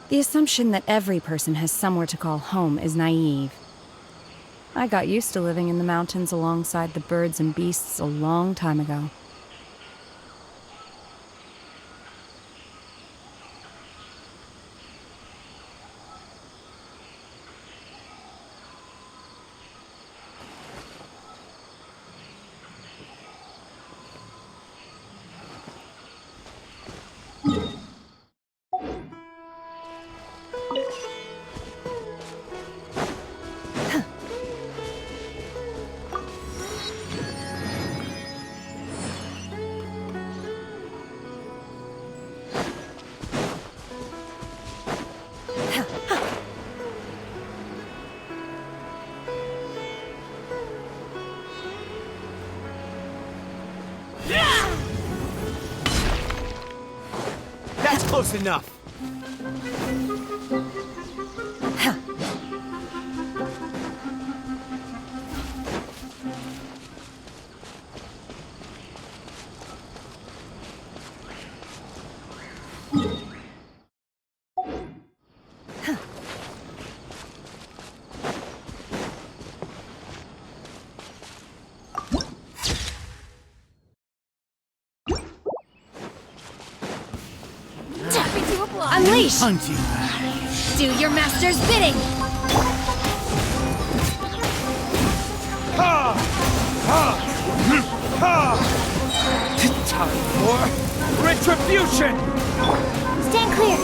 The assumption that every person has somewhere to call home is naive. I got used to living in the mountains alongside the birds and beasts a long time ago. That's close enough. Unleash! Hunting. Do your master's bidding! Ha! Ha! Ha! Time for retribution! Stand clear.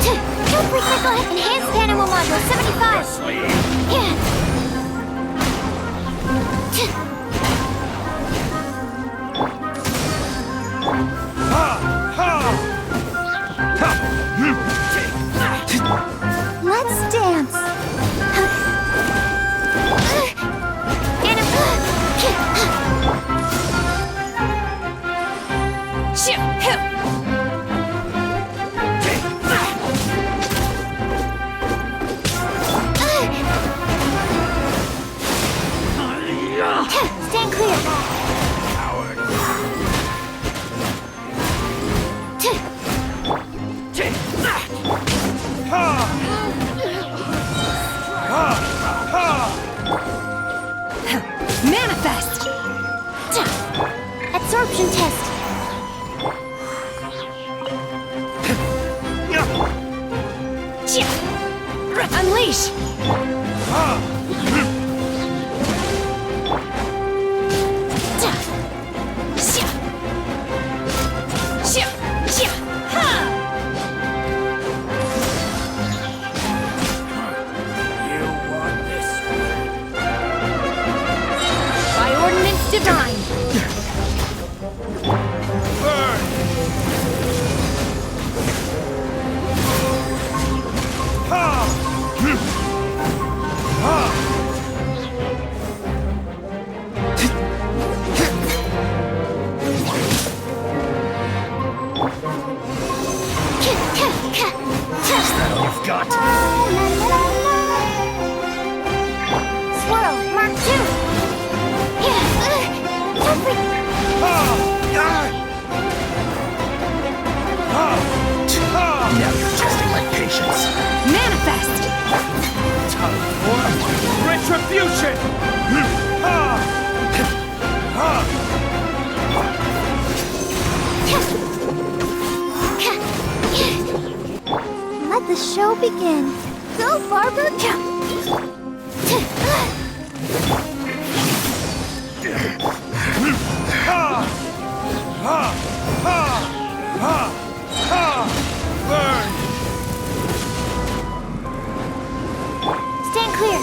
Jump recycle enhanced animal module 75. Yeah. Let's dance. Stand clear. Manifest! Absorption test. Unleash! By ordinance divine. Time for retribution! Let the show begin. Go, Barber! Burn! Stand clear.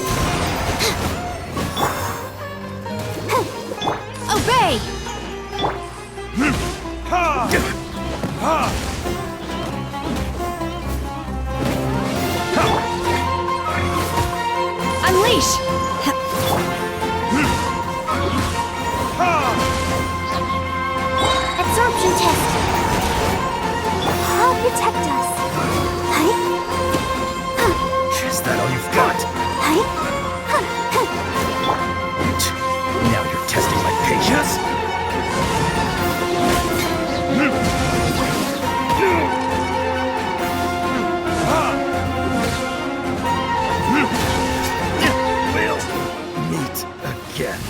Obey! Unleash! Absorption test. I'll protect us. Is that all you've got? Now you're testing my patience? We'll meet again.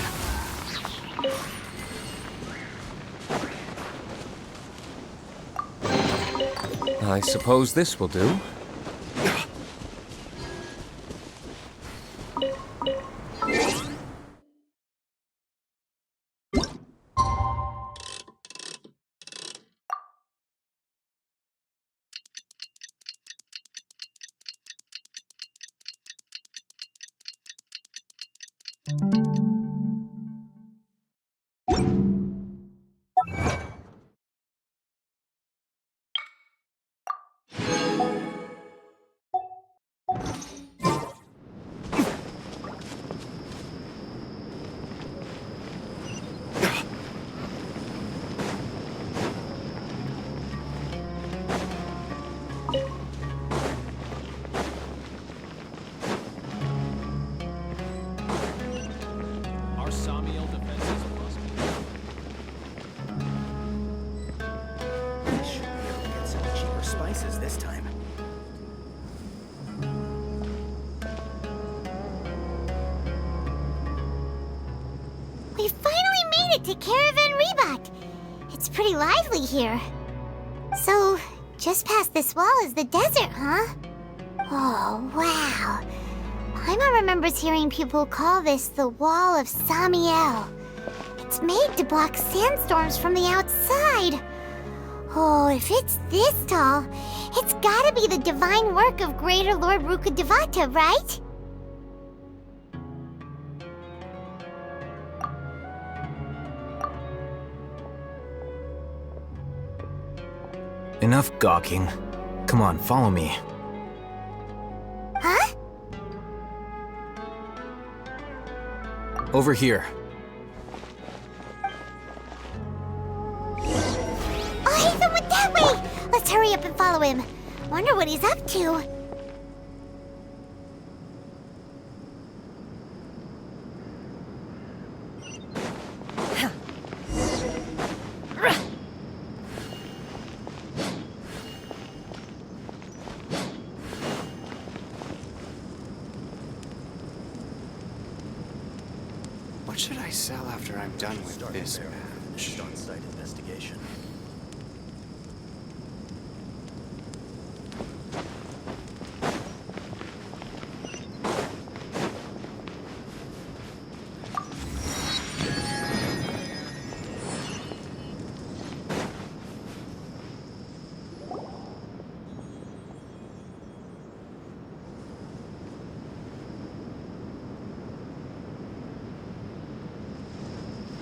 I suppose this will do. Our Samiel defenses must be... Should be able to get some cheaper spices this time. We finally made it to Caravan Rebot. It's pretty lively here. So, just past this wall is the desert, huh? Oh, wow. Paimon remembers hearing people call this the Wall of Samiel. It's made to block sandstorms from the outside. Oh, if it's this tall, it's gotta be the divine work of Greater Lord Rukkhadevata, right? Enough gawking. Come on, follow me. Huh? Over here. Oh, Ethan went that way! Let's hurry up and follow him. Wonder what he's up to. What should I sell after I'm done with this batch? On-site investigation.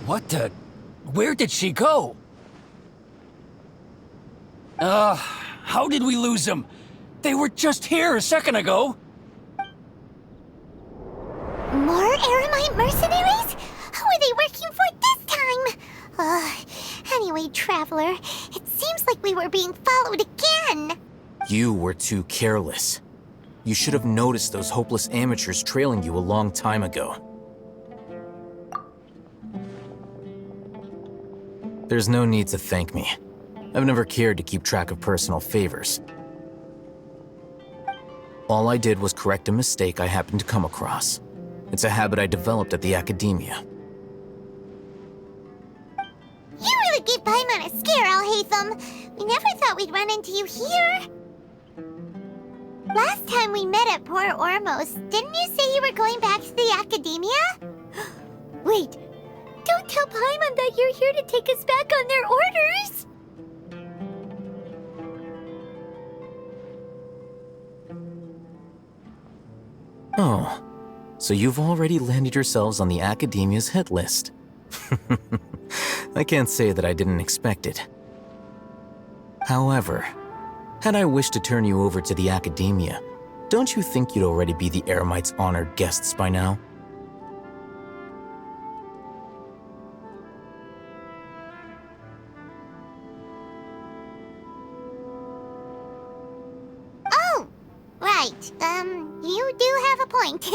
What the? Where did she go? How did we lose them? They were just here a second ago. More Aramite mercenaries? Who are they working for this time? Anyway, Traveler, it seems like we were being followed again. You were too careless. You should have noticed those hopeless amateurs trailing you a long time ago. There's no need to thank me. I've never cared to keep track of personal favors. All I did was correct a mistake I happened to come across. It's a habit I developed at the academia. You really gave Paimon a scare, Alhaitham. We never thought we'd run into you here. Last time we met at Port Ormos, didn't you say you were going back to the academia? Wait, don't tell Paimon that you're here to take us back on their orders! Oh, so you've already landed yourselves on the academia's hit list. I can't say that I didn't expect it. However, had I wished to turn you over to the academia, don't you think you'd already be the Eremites' honored guests by now? Oh, right. You do have a point.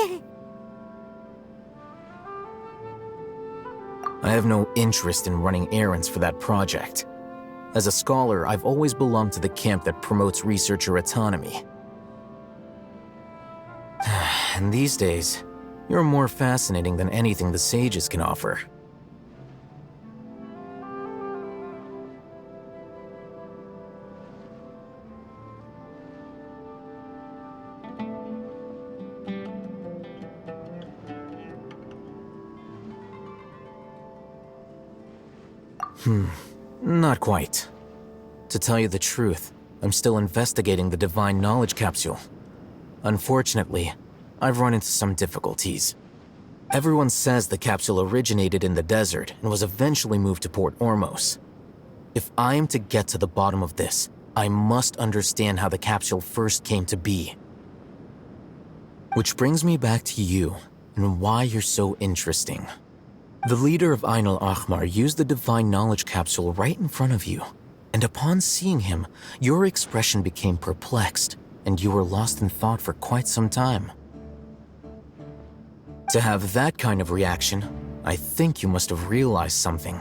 I have no interest in running errands for that project. As a scholar, I've always belonged to the camp that promotes researcher autonomy. And these days, you're more fascinating than anything the sages can offer. Not quite. To tell you the truth, I'm still investigating the Divine Knowledge Capsule. Unfortunately, I've run into some difficulties. Everyone says the capsule originated in the desert and was eventually moved to Port Ormos. If I am to get to the bottom of this, I must understand how the capsule first came to be. Which brings me back to you and why you're so interesting. The leader of Ain al-Ahmar used the Divine Knowledge Capsule right in front of you, and upon seeing him, your expression became perplexed, and you were lost in thought for quite some time. To have that kind of reaction, I think you must have realized something.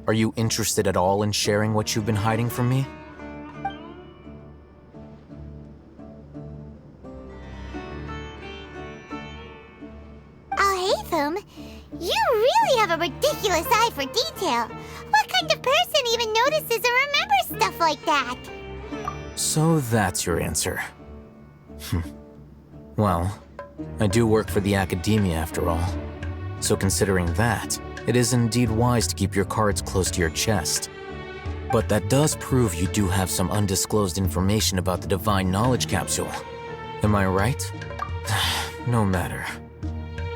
Are you interested at all in sharing what you've been hiding from me? Alhaitham, you really have a ridiculous eye for detail. What kind of person even notices or remembers stuff like that? So that's your answer. Well, I do work for the academia after all. So considering that, it is indeed wise to keep your cards close to your chest. But that does prove you do have some undisclosed information about the Divine Knowledge Capsule. Am I right? No matter.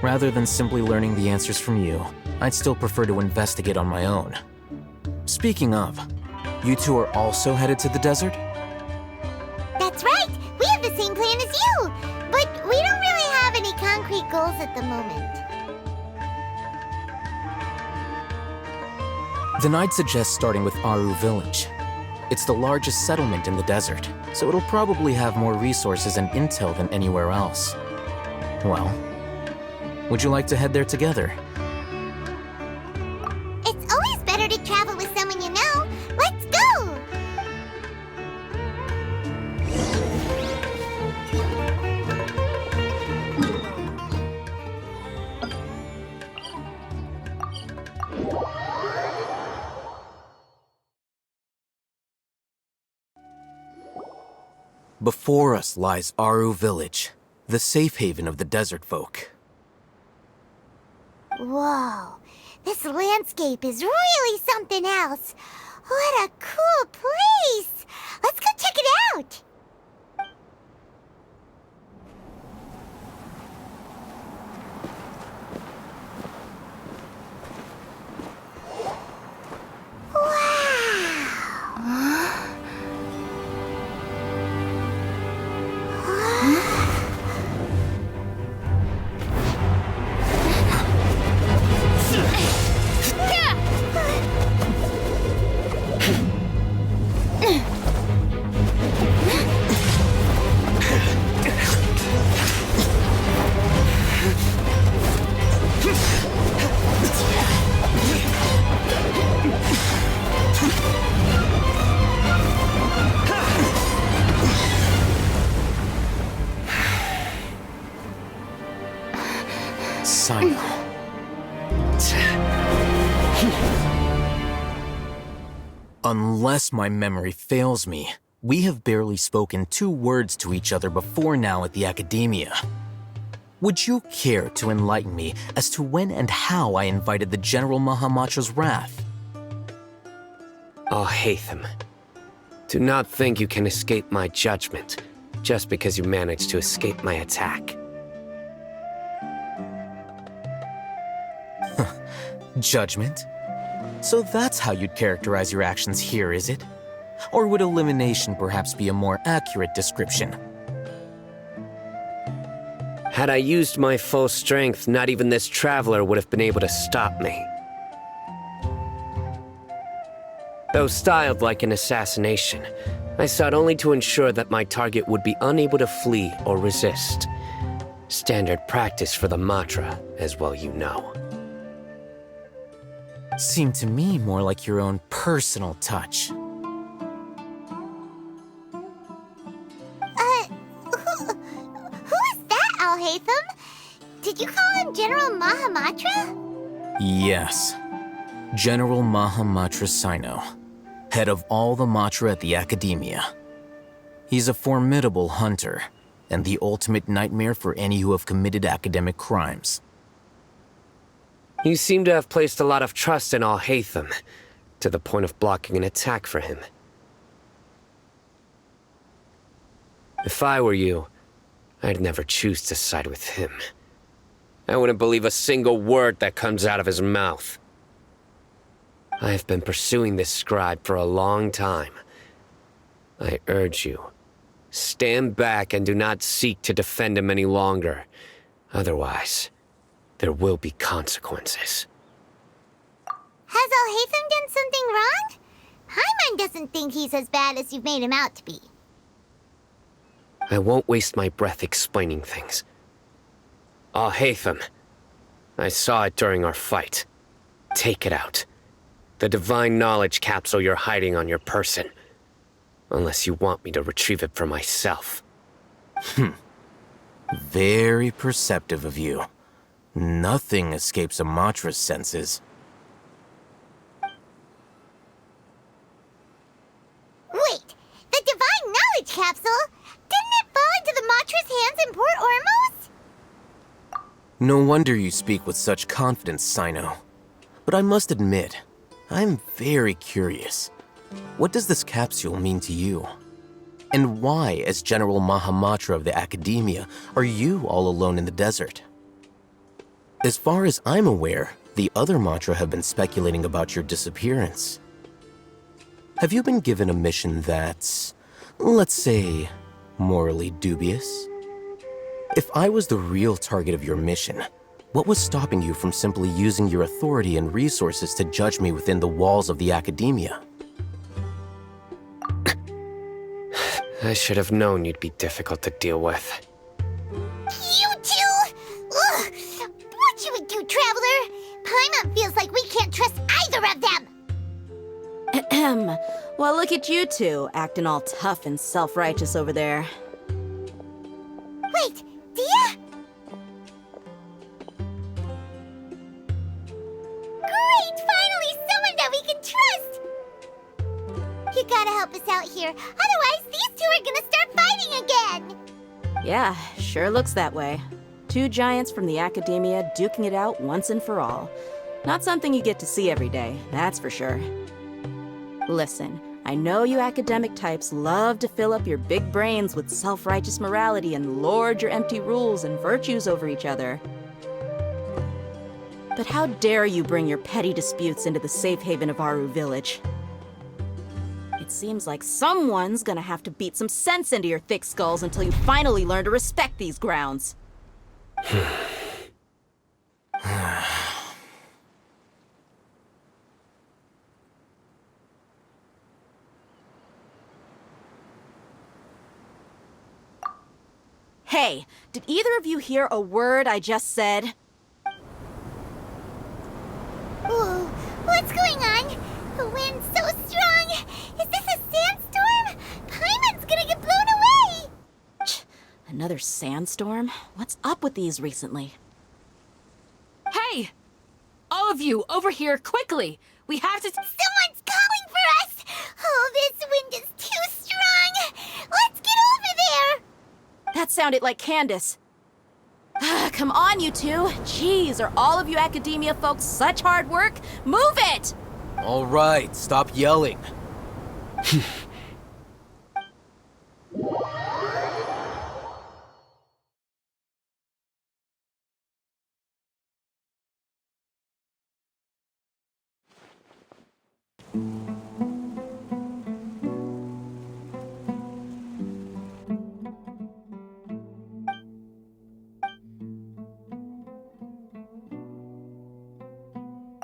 Rather than simply learning the answers from you, I'd still prefer to investigate on my own. Speaking of, you two are also headed to the desert? That's right! We have the same plan as you! But we don't really have any concrete goals at the moment. Then I'd suggest starting with Aru Village. It's the largest settlement in the desert, so it'll probably have more resources and intel than anywhere else. Well, would you like to head there together? It's always better to travel with someone you know. Let's go! Before us lies Aru Village, the safe haven of the desert folk. Whoa, this landscape is really something else. What a cool place! Let's go check it out! Unless my memory fails me, we have barely spoken 2 words to each other before now at the Academia. Would you care to enlighten me as to when and how I invited the General Mahamatra's wrath? Oh, Hatham. Do not think you can escape my judgment just because you managed to escape my attack. Judgment? So that's how you'd characterize your actions here, is it? Or would elimination perhaps be a more accurate description? Had I used my full strength, not even this traveler would have been able to stop me. Though styled like an assassination, I sought only to ensure that my target would be unable to flee or resist. Standard practice for the Matra, as well you know. Seemed to me more like your own personal touch. Who is that, Al-Haytham? Did you call him General Mahamatra? Yes. General Mahamatra Sino, head of all the Matra at the Academia. He's a formidable hunter, and the ultimate nightmare for any who have committed academic crimes. You seem to have placed a lot of trust in Al-Haytham, to the point of blocking an attack for him. If I were you, I'd never choose to side with him. I wouldn't believe a single word that comes out of his mouth. I have been pursuing this scribe for a long time. I urge you, stand back and do not seek to defend him any longer. Otherwise, there will be consequences. Has Al-Haytham done something wrong? Paimon doesn't think he's as bad as you've made him out to be. I won't waste my breath explaining things. Al-Haytham, I saw it during our fight. Take it out. The divine knowledge capsule you're hiding on your person. Unless you want me to retrieve it for myself. Very perceptive of you. Nothing escapes a Matra's senses. Wait, the divine knowledge capsule? Didn't it fall into the Matra's hands in Port Ormos? No wonder you speak with such confidence, Sino. But I must admit, I'm very curious. What does this capsule mean to you? And why, as General Mahamatra of the Academia, are you all alone in the desert? As far as I'm aware, the other Matra have been speculating about your disappearance. Have you been given a mission that's, let's say, morally dubious? If I was the real target of your mission, what was stopping you from simply using your authority and resources to judge me within the walls of the Academia? I should have known you'd be difficult to deal with. You two? Ugh! What you would do, Traveler? Paimon feels like we can't trust either of them! Ahem. Well, look at you two, acting all tough and self-righteous over there. Wait, Dia? Great! Finally, someone that we can trust! You gotta help us out here, otherwise these two are gonna start fighting again! Yeah, sure looks that way. 2 giants from the Academia duking it out once and for all. Not something you get to see every day, that's for sure. Listen, I know you academic types love to fill up your big brains with self-righteous morality and lord your empty rules and virtues over each other. But how dare you bring your petty disputes into the safe haven of Aru Village? It seems like someone's gonna have to beat some sense into your thick skulls until you finally learn to respect these grounds. Hey, did either of you hear a word I just said? Whoa, what's going on? The wind's so strong! Is this a sandstorm? Paimon's gonna get blown away! Another sandstorm? What's up with these recently? Hey! All of you, over here, quickly! We have to... Someone's calling for us! That sounded like Candace. Come on, you two. Jeez, are all of you academia folks such hard work? Move it! All right, stop yelling.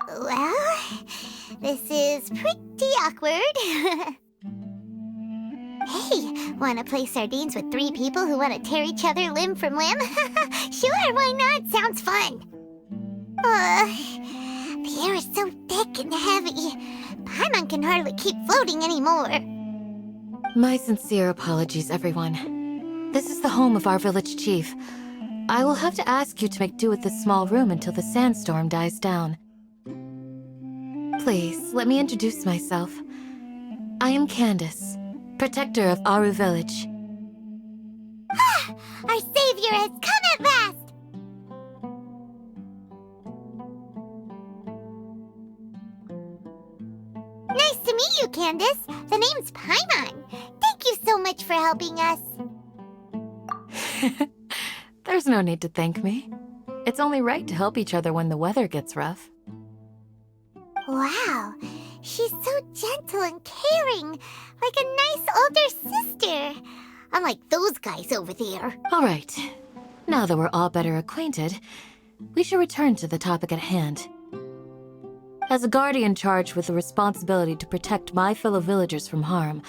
Well, this is pretty awkward. Hey, wanna play sardines with 3 people who wanna tear each other limb from limb? Sure, why not? Sounds fun. The air is so thick and heavy. Paimon can hardly keep floating anymore. My sincere apologies, everyone. This is the home of our village chief. I will have to ask you to make do with this small room until the sandstorm dies down. Please, let me introduce myself. I am Candace, protector of Aru Village. Our savior has come at last! Nice to meet you, Candace. The name's Paimon. Thank you so much for helping us. There's no need to thank me. It's only right to help each other when the weather gets rough. Wow, she's so gentle and caring, like a nice older sister. Unlike those guys over there. All right. Now that we're all better acquainted, we should return to the topic at hand. As a guardian charged with the responsibility to protect my fellow villagers from harm,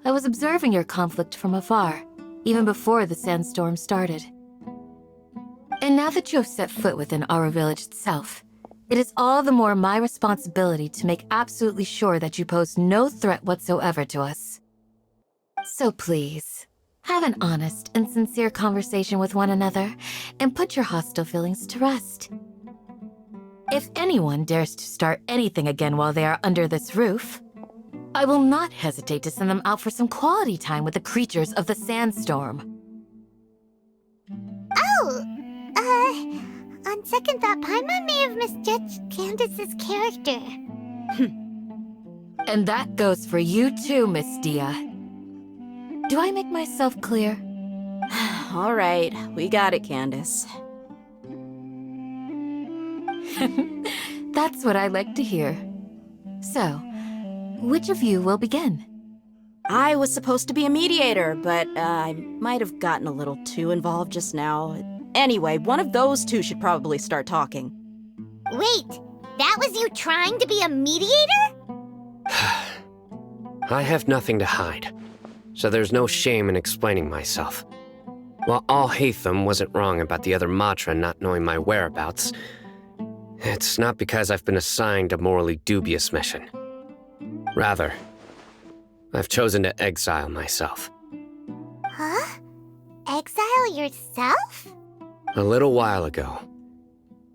I was observing your conflict from afar, even before the sandstorm started. And now that you have set foot within our village itself, it is all the more my responsibility to make absolutely sure that you pose no threat whatsoever to us. So please, have an honest and sincere conversation with one another, and put your hostile feelings to rest. If anyone dares to start anything again while they are under this roof, I will not hesitate to send them out for some quality time with the creatures of the sandstorm. On second thought, Paimon may have misjudged Candace's character. And that goes for you too, Miss Dia. Do I make myself clear? All right, we got it, Candace. That's what I like to hear. So, which of you will begin? I was supposed to be a mediator, but I might have gotten a little too involved just now. Anyway, one of those two should probably start talking. Wait, that was you trying to be a mediator? I have nothing to hide, so there's no shame in explaining myself. While Al-Haytham wasn't wrong about the other Matra not knowing my whereabouts, it's not because I've been assigned a morally dubious mission. Rather, I've chosen to exile myself. Huh? Exile yourself? A little while ago,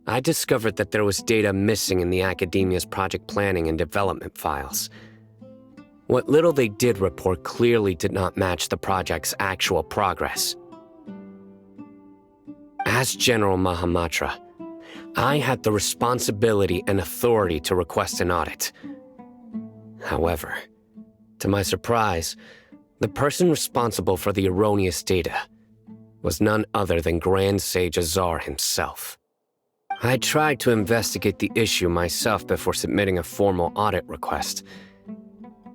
I discovered that there was data missing in the Academia's project planning and development files. What little they did report clearly did not match the project's actual progress. As General Mahamatra, I had the responsibility and authority to request an audit. However, to my surprise, the person responsible for the erroneous data was none other than Grand Sage Azar himself. I tried to investigate the issue myself before submitting a formal audit request,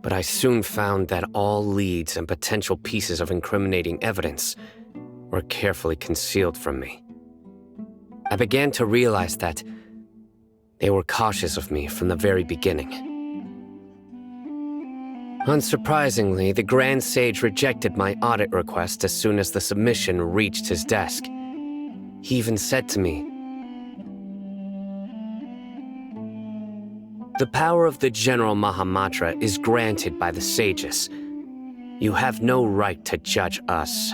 but I soon found that all leads and potential pieces of incriminating evidence were carefully concealed from me. I began to realize that they were cautious of me from the very beginning. Unsurprisingly, the Grand Sage rejected my audit request as soon as the submission reached his desk. He even said to me, "The power of the General Mahamatra is granted by the sages. You have no right to judge us."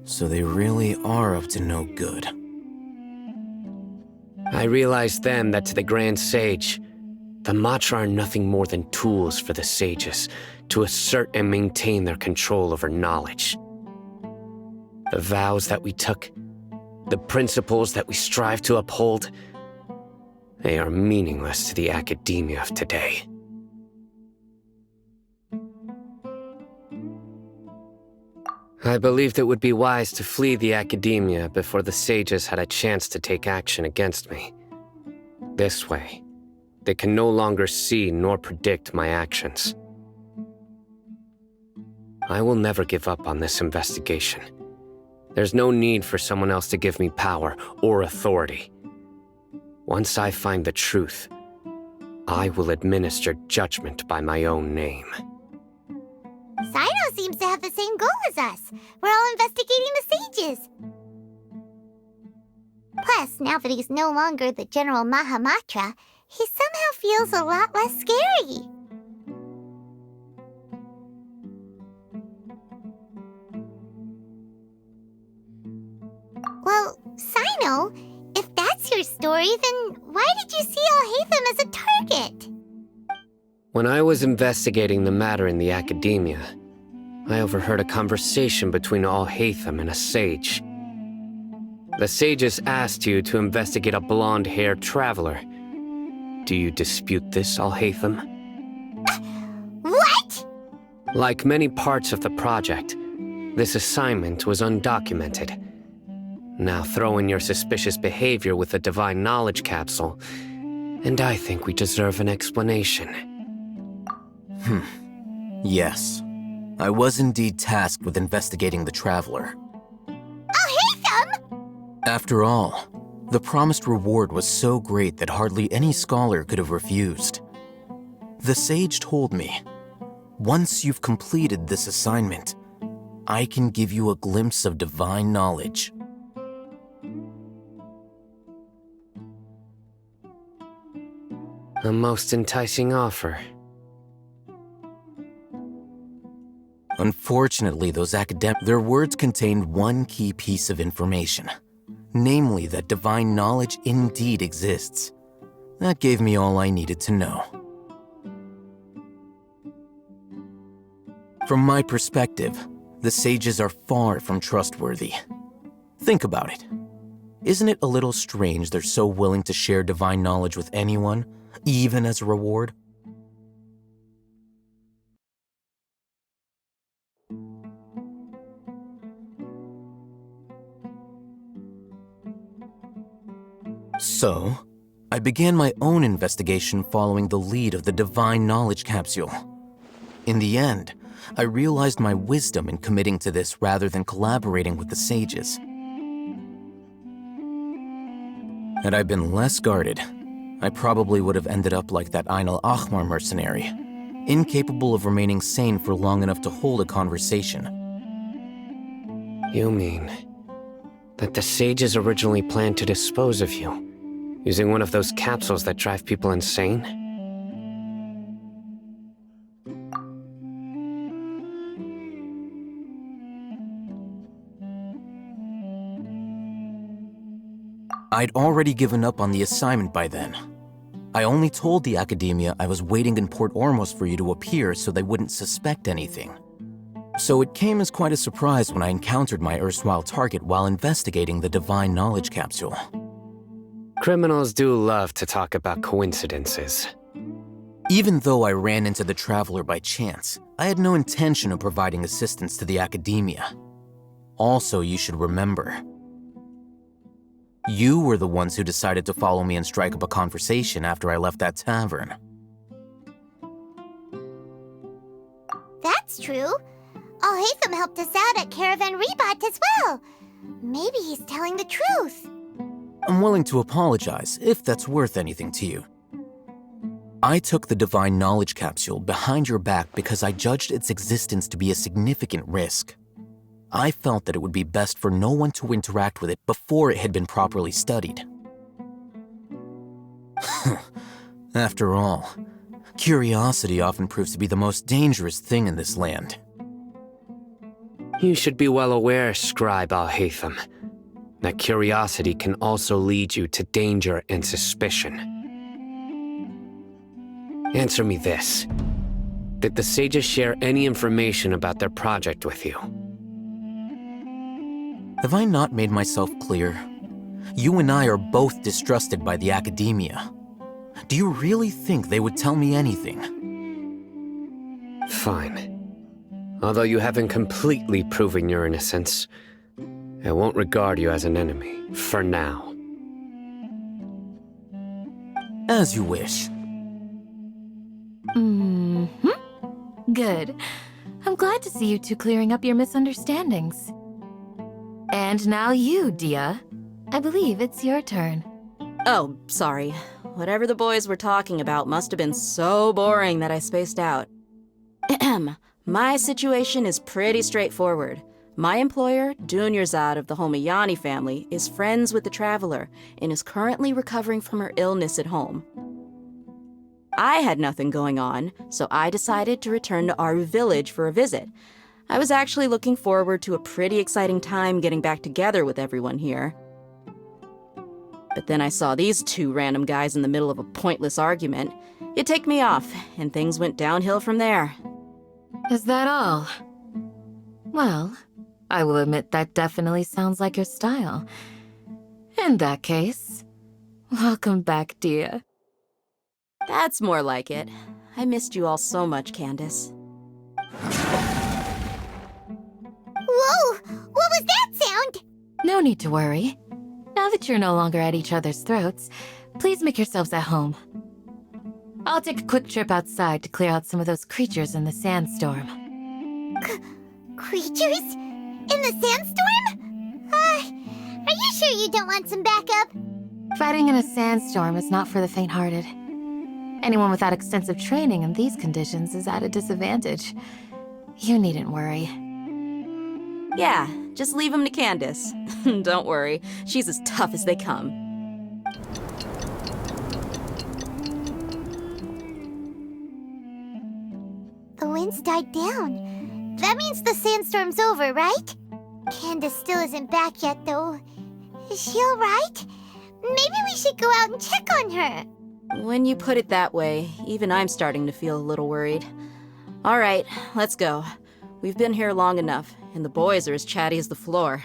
So they really are up to no good. I realized then that to the Grand Sage, The Matra are nothing more than tools for the sages to assert and maintain their control over knowledge. The vows that we took, the principles that we strive to uphold, they are meaningless to the academia of today. I believed it would be wise to flee the academia before the sages had a chance to take action against me. This way, they can no longer see nor predict my actions. I will never give up on this investigation. There's no need for someone else to give me power or authority. Once I find the truth, I will administer judgment by my own name. Sino seems to have the same goal as us. We're all investigating the sages. Plus, now that he's no longer the General Mahamatra, he somehow feels a lot less scary. Well, Sino, if that's your story, then why did you see Alhaitham as a target? When I was investigating the matter in the academia, I overheard a conversation between Alhaitham and a sage. The sages asked you to investigate a blonde-haired traveler. Do you dispute this, Alhaitham? What? Like many parts of the project, this assignment was undocumented. Now throw in your suspicious behavior with the Divine Knowledge Capsule, and I think we deserve an explanation. Yes. I was indeed tasked with investigating the traveler. Alhaitham! After all, the promised reward was so great that hardly any scholar could have refused. The sage told me, once you've completed this assignment, I can give you a glimpse of divine knowledge. A most enticing offer. Unfortunately, their words contained one key piece of information, namely that divine knowledge indeed exists. That gave me all I needed to know. From my perspective, the sages are far from trustworthy. Think about it. Isn't it a little strange they're so willing to share divine knowledge with anyone, even as a reward? So, I began my own investigation following the lead of the Divine Knowledge Capsule. In the end, I realized my wisdom in committing to this rather than collaborating with the sages. Had I been less guarded, I probably would have ended up like that Ain al-Ahmar mercenary, incapable of remaining sane for long enough to hold a conversation. You mean that the sages originally planned to dispose of you, using one of those capsules that drive people insane? I'd already given up on the assignment by then. I only told the academia I was waiting in Port Ormos for you to appear so they wouldn't suspect anything. So it came as quite a surprise when I encountered my erstwhile target while investigating the Divine Knowledge Capsule. Criminals do love to talk about coincidences. Even though I ran into the traveler by chance, I had no intention of providing assistance to the academia. Also, you should remember, you were the ones who decided to follow me and strike up a conversation after I left that tavern. That's true. Alhaitham helped us out at Caravan Rebat as well. Maybe he's telling the truth. I'm willing to apologize if that's worth anything to you. I took the Divine Knowledge Capsule behind your back because I judged its existence to be a significant risk. I felt that it would be best for no one to interact with it before it had been properly studied. After all, curiosity often proves to be the most dangerous thing in this land. You should be well aware, Scribe Alhaitham, that curiosity can also lead you to danger and suspicion. Answer me this. Did the sages share any information about their project with you? Have I not made myself clear? You and I are both distrusted by the academia. Do you really think they would tell me anything? Fine. Although you haven't completely proven your innocence, I won't regard you as an enemy, for now. As you wish. Good. I'm glad to see you two clearing up your misunderstandings. And now you, Dia. I believe it's your turn. Oh, sorry. Whatever the boys were talking about must have been so boring that I spaced out. My situation is pretty straightforward. My employer, Dunyarzad of the Homayani family, is friends with the Traveler and is currently recovering from her illness at home. I had nothing going on, so I decided to return to Aru Village for a visit. I was actually looking forward to a pretty exciting time getting back together with everyone here. But then I saw these two random guys in the middle of a pointless argument. It ticked me off, and things went downhill from there. Is that all? Well, I will admit that definitely sounds like your style. In that case, welcome back, Dia. That's more like it. I missed you all so much, Candace. Whoa! What was that sound? No need to worry. Now that you're no longer at each other's throats, please make yourselves at home. I'll take a quick trip outside to clear out some of those creatures in the sandstorm. Creatures? In the sandstorm? Are you sure you don't want some backup? Fighting in a sandstorm is not for the faint-hearted. Anyone without extensive training in these conditions is at a disadvantage. You needn't worry. Yeah, just leave him to Candace. Don't worry, she's as tough as they come. The wind's died down. That means the sandstorm's over, right? Candace still isn't back yet, though. Is she alright? Maybe we should go out and check on her. When you put it that way, even I'm starting to feel a little worried. All right, let's go. We've been here long enough, and the boys are as chatty as the floor.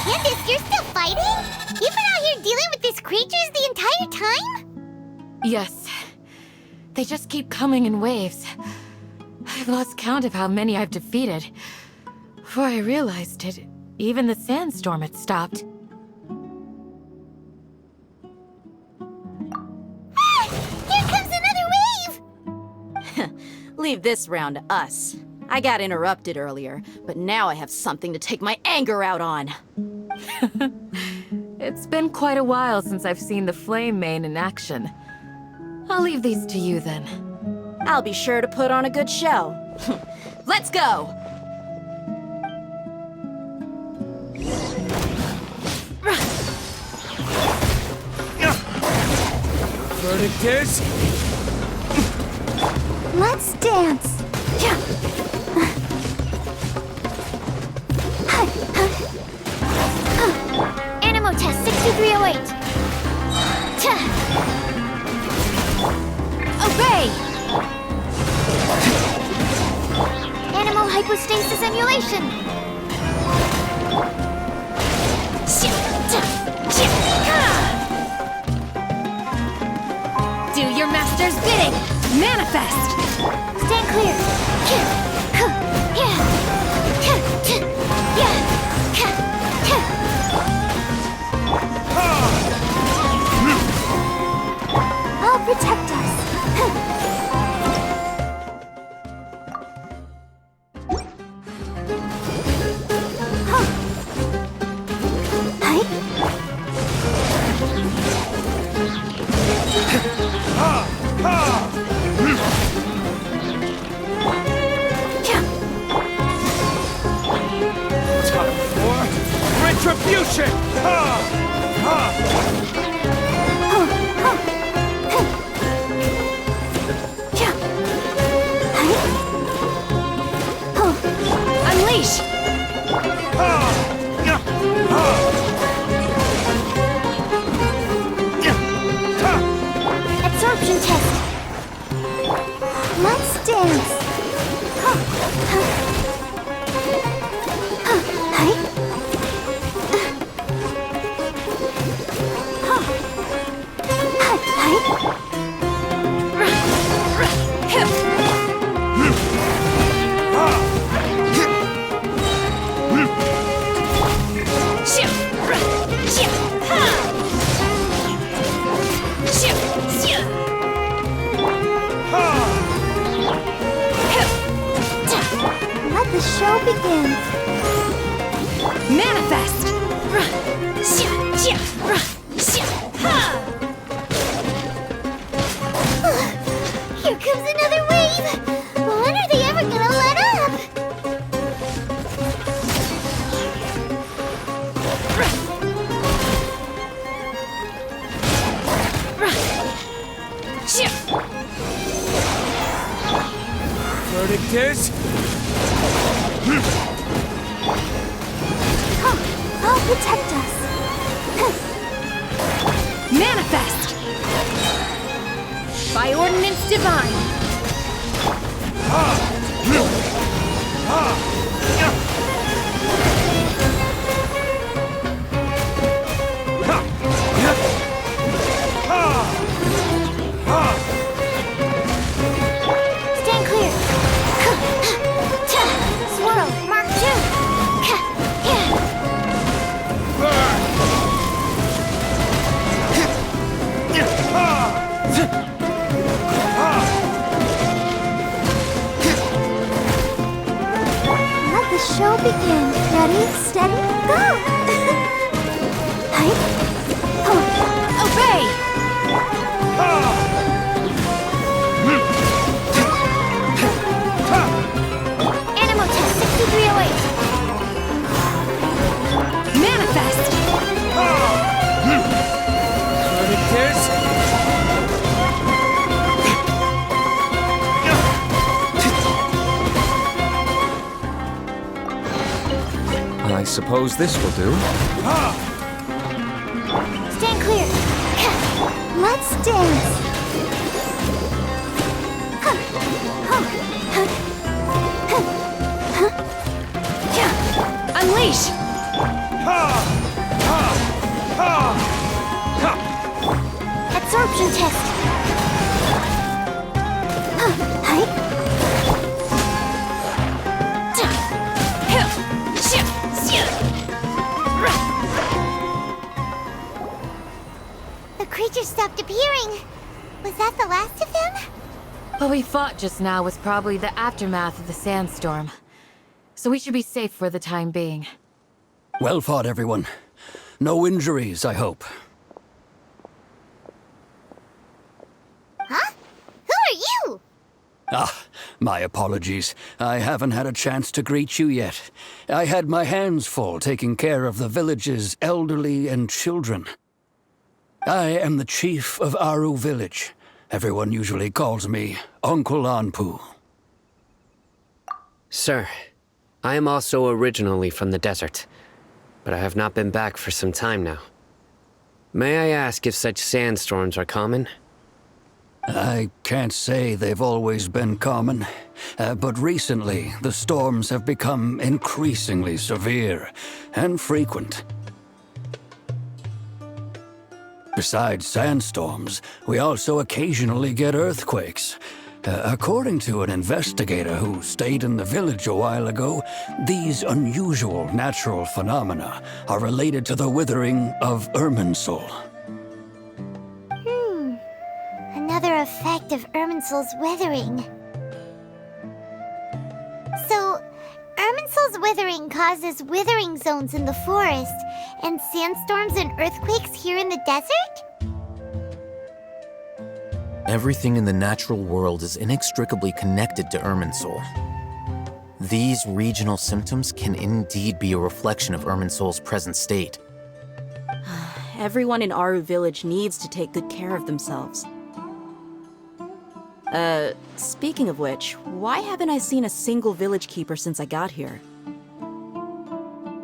Candace, you're still fighting? You've been out here dealing with these creatures the entire time? Yes. They just keep coming in waves. I've lost count of how many I've defeated. Before I realized it, even the sandstorm had stopped. Here comes another wave! Leave this round to us. I got interrupted earlier, but now I have something to take my anger out on. It's been quite a while since I've seen the Flame Mane in action. I'll leave these to you then. I'll be sure to put on a good show. Let's go! Verdict is... Let's dance. Animo test 6308. Obey. Animo hypostasis emulation. Do your master's bidding! Manifest! Stand clear. Retribution! Unleash! Absorption test. Let's dance. Let the show begin. Manifest! Here comes another wave. When are they ever gonna let up? Verdict is... I'll protect us. Manifest! By ordinance divine! Stand clear. Swirl, Mark 2. Let the show begin. Ready, steady, go! Hi. Obey! Animal test 6308. Manifest! Verdict is... I suppose this will do. Stand clear. Let's dance. Unleash! Absorption test. Hi. The creature stopped appearing. Was that the last of them? What we fought just now was probably the aftermath of the sandstorm. So we should be safe for the time being. Well fought, everyone. No injuries, I hope. Huh? Who are you? Ah, my apologies. I haven't had a chance to greet you yet. I had my hands full taking care of the village's elderly and children. I am the chief of Aru village. Everyone usually calls me Uncle Anpu. Sir, I am also originally from the desert, but I have not been back for some time now. May I ask if such sandstorms are common? I can't say they've always been common, but recently the storms have become increasingly severe and frequent. Besides sandstorms, we also occasionally get earthquakes. According to an investigator who stayed in the village a while ago, these unusual natural phenomena are related to the withering of Irminsul. Another effect of Irminsul's withering. So, Irminsul's withering causes withering zones in the forest, and sandstorms and earthquakes here in the desert? Everything in the natural world is inextricably connected to Irminsul. These regional symptoms can indeed be a reflection of Irminsul's present state. Everyone in Aru Village needs to take good care of themselves. Speaking of which, why haven't I seen a single village keeper since I got here?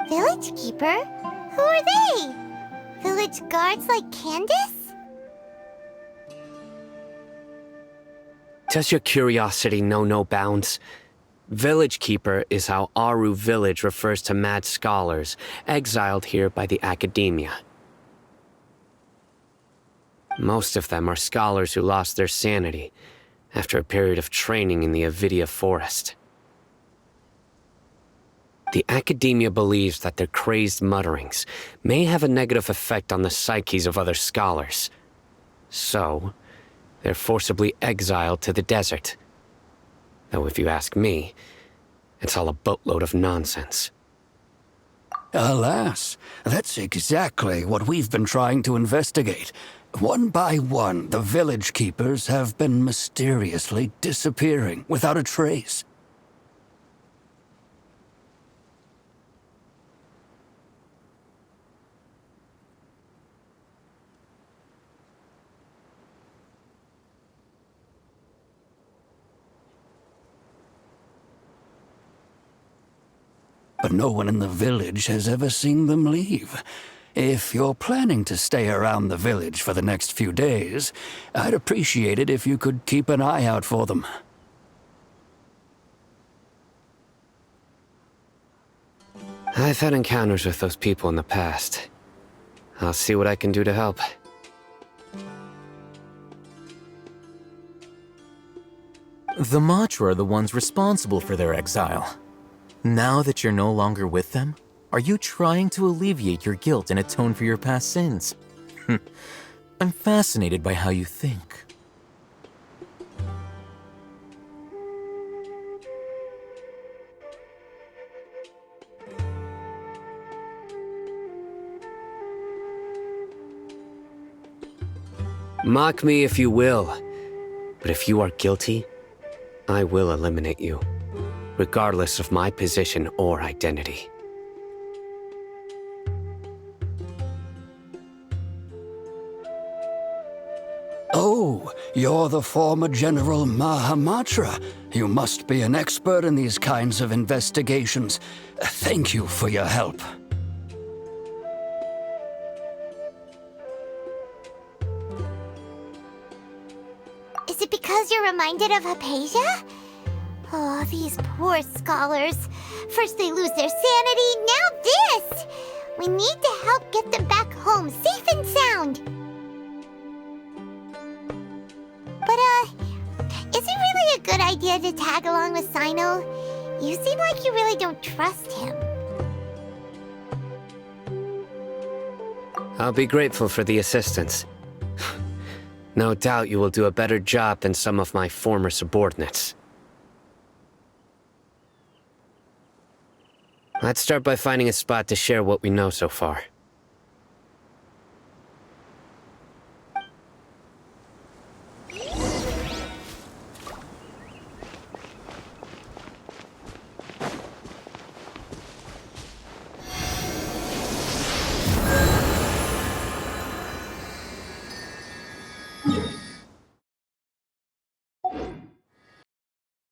Village keeper? Who are they? Village guards like Candace? Does your curiosity know no bounds? Village Keeper is how Aru Village refers to mad scholars exiled here by the academia. Most of them are scholars who lost their sanity after a period of training in the Avidia forest. The academia believes that their crazed mutterings may have a negative effect on the psyches of other scholars. So, they're forcibly exiled to the desert. Though if you ask me, it's all a boatload of nonsense. Alas, that's exactly what we've been trying to investigate. One by one, the village keepers have been mysteriously disappearing without a trace. But no one in the village has ever seen them leave. If you're planning to stay around the village for the next few days, I'd appreciate it if you could keep an eye out for them. I've had encounters with those people in the past. I'll see what I can do to help. The Matra are the ones responsible for their exile. Now that you're no longer with them, are you trying to alleviate your guilt and atone for your past sins? I'm fascinated by how you think. Mock me if you will, but if you are guilty, I will eliminate you, regardless of my position or identity. Oh, you're the former General Mahamatra. You must be an expert in these kinds of investigations. Thank you for your help. Is it because you're reminded of Hypatia? Oh, these poor scholars. First they lose their sanity, now this! We need to help get them back home, safe and sound. But, is it really a good idea to tag along with Sino? You seem like you really don't trust him. I'll be grateful for the assistance. No doubt you will do a better job than some of my former subordinates. Let's start by finding a spot to share what we know so far.